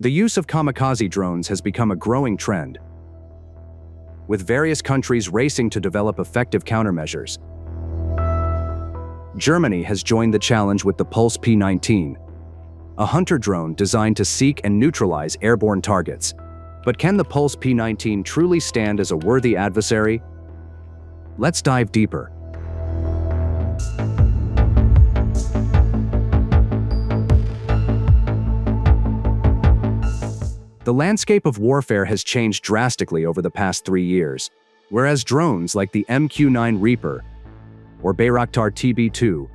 The use of kamikaze drones has become a growing trend, with various countries racing to develop effective countermeasures. Germany has joined the challenge with the Pulse P19, a hunter drone designed to seek and neutralize airborne targets. But can the Pulse P19 truly stand as a worthy adversary? Let's dive deeper. The landscape of warfare has changed drastically over the past 3 years. Whereas drones like the MQ-9 Reaper or Bayraktar TB2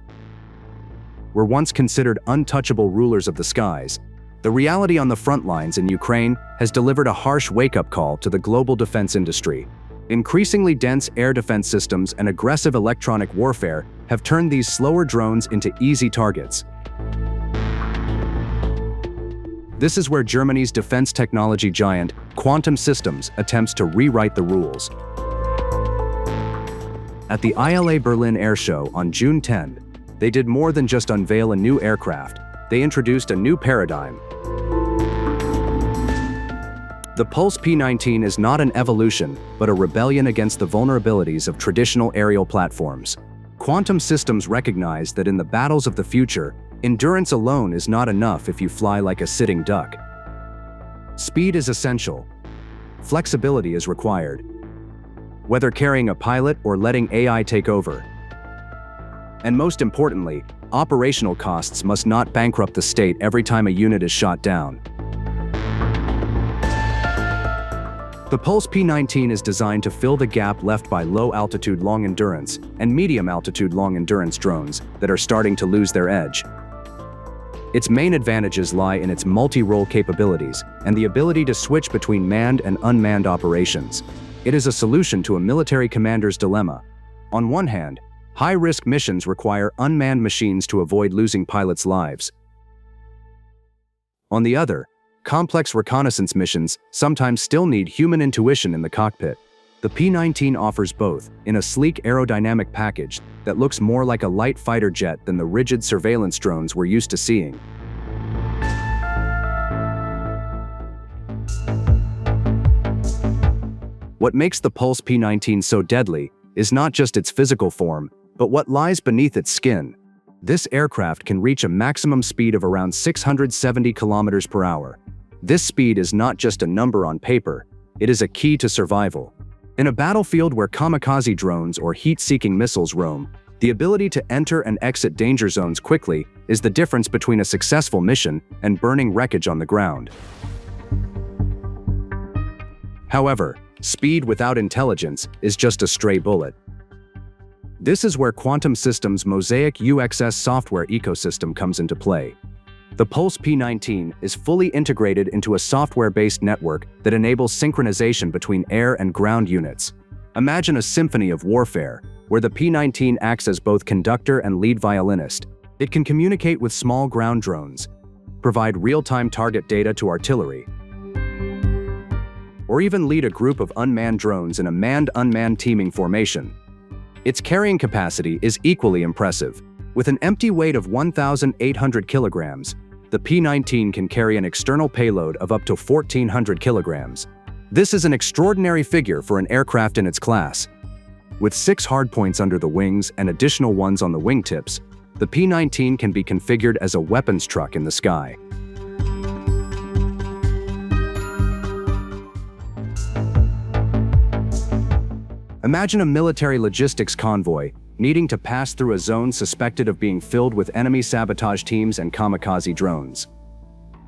were once considered untouchable rulers of the skies, the reality on the front lines in Ukraine has delivered a harsh wake-up call to the global defense industry. Increasingly dense air defense systems and aggressive electronic warfare have turned these slower drones into easy targets. This is where Germany's defense technology giant, Quantum Systems, attempts to rewrite the rules. At the ILA Berlin Air Show on June 10, they did more than just unveil a new aircraft. They introduced a new paradigm. The Pulse P19 is not an evolution, but a rebellion against the vulnerabilities of traditional aerial platforms. Quantum Systems recognize that in the battles of the future, endurance alone is not enough if you fly like a sitting duck. Speed is essential. Flexibility is required, whether carrying a pilot or letting AI take over. And most importantly, operational costs must not bankrupt the state every time a unit is shot down. The Pulse P19 is designed to fill the gap left by low-altitude long-endurance and medium-altitude long-endurance drones that are starting to lose their edge. Its main advantages lie in its multi-role capabilities and the ability to switch between manned and unmanned operations. It is a solution to a military commander's dilemma. On one hand, high-risk missions require unmanned machines to avoid losing pilots' lives. On the other, complex reconnaissance missions sometimes still need human intuition in the cockpit. The P19 offers both, in a sleek aerodynamic package that looks more like a light fighter jet than the rigid surveillance drones we're used to seeing. What makes the Pulse P19 so deadly is not just its physical form, but what lies beneath its skin. This aircraft can reach a maximum speed of around 670 kilometers per hour. This speed is not just a number on paper, it is a key to survival. In a battlefield where kamikaze drones or heat-seeking missiles roam, the ability to enter and exit danger zones quickly is the difference between a successful mission and burning wreckage on the ground. However, speed without intelligence is just a stray bullet. This is where Quantum Systems' MOSAIC UXS software ecosystem comes into play. The Pulse P19 is fully integrated into a software-based network that enables synchronization between air and ground units. Imagine a symphony of warfare, where the P19 acts as both conductor and lead violinist. It can communicate with small ground drones, provide real-time target data to artillery, or even lead a group of unmanned drones in a manned-unmanned teaming formation. Its carrying capacity is equally impressive. With an empty weight of 1,800 kilograms, the P19 can carry an external payload of up to 1,400 kilograms. This is an extraordinary figure for an aircraft in its class. With 6 hardpoints under the wings and additional ones on the wingtips, the P19 can be configured as a weapons truck in the sky. Imagine a military logistics convoy needing to pass through a zone suspected of being filled with enemy sabotage teams and kamikaze drones.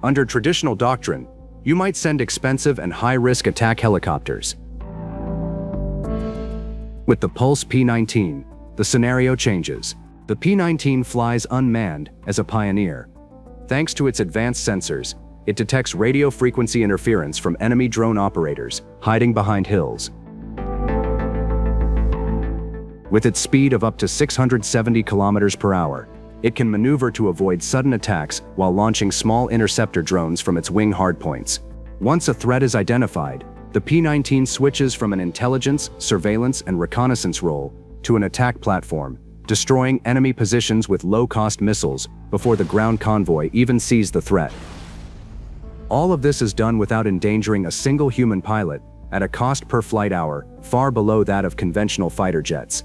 Under traditional doctrine, you might send expensive and high-risk attack helicopters. With the Pulse P19, the scenario changes. The P19 flies unmanned as a pioneer. Thanks to its advanced sensors, it detects radio frequency interference from enemy drone operators hiding behind hills. With its speed of up to 670 kilometers per hour, it can maneuver to avoid sudden attacks while launching small interceptor drones from its wing hardpoints. Once a threat is identified, the P19 switches from an intelligence, surveillance, and reconnaissance role to an attack platform, destroying enemy positions with low-cost missiles before the ground convoy even sees the threat. All of this is done without endangering a single human pilot, at a cost per flight hour far below that of conventional fighter jets.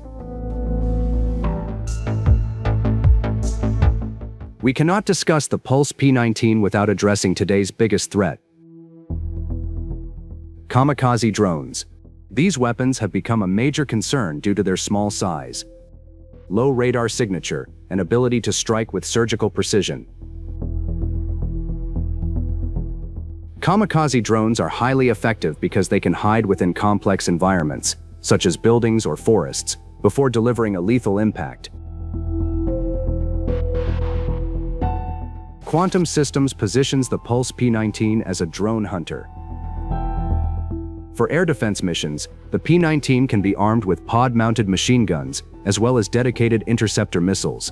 We cannot discuss the Pulse P19 without addressing today's biggest threat: kamikaze drones. These weapons have become a major concern due to their small size, low radar signature, and ability to strike with surgical precision. Kamikaze drones are highly effective because they can hide within complex environments, such as buildings or forests, before delivering a lethal impact. Quantum Systems positions the Pulse P19 as a drone hunter. For air defense missions, the P19 can be armed with pod-mounted machine guns, as well as dedicated interceptor missiles.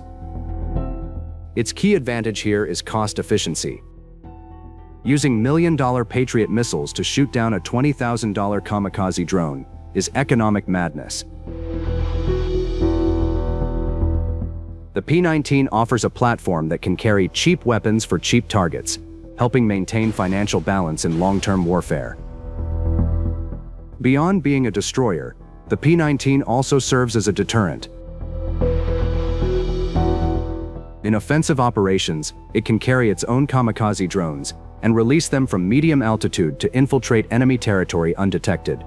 Its key advantage here is cost efficiency. Using million-dollar Patriot missiles to shoot down a $20,000 kamikaze drone is economic madness. The P19 offers a platform that can carry cheap weapons for cheap targets, helping maintain financial balance in long-term warfare. Beyond being a destroyer, the P19 also serves as a deterrent. In offensive operations, it can carry its own kamikaze drones and release them from medium altitude to infiltrate enemy territory undetected.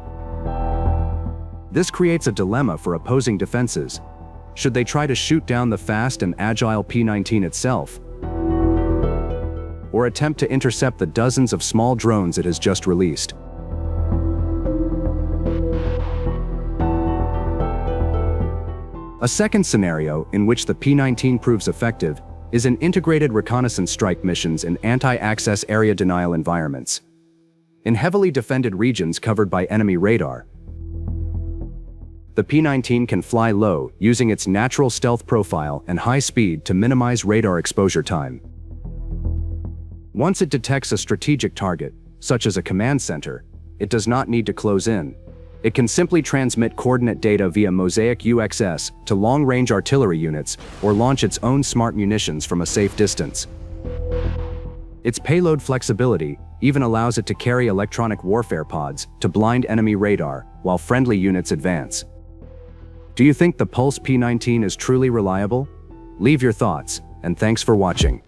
This creates a dilemma for opposing defenses. Should they try to shoot down the fast and agile P19 itself, or attempt to intercept the dozens of small drones it has just released? A second scenario in which the P19 proves effective is in integrated reconnaissance strike missions in anti-access area denial environments. In heavily defended regions covered by enemy radar, the P19 can fly low using its natural stealth profile and high speed to minimize radar exposure time. Once it detects a strategic target, such as a command center, it does not need to close in. It can simply transmit coordinate data via MOSAIC UXS to long-range artillery units or launch its own smart munitions from a safe distance. Its payload flexibility even allows it to carry electronic warfare pods to blind enemy radar while friendly units advance. Do you think the Pulse P19 is truly reliable? Leave your thoughts, and thanks for watching.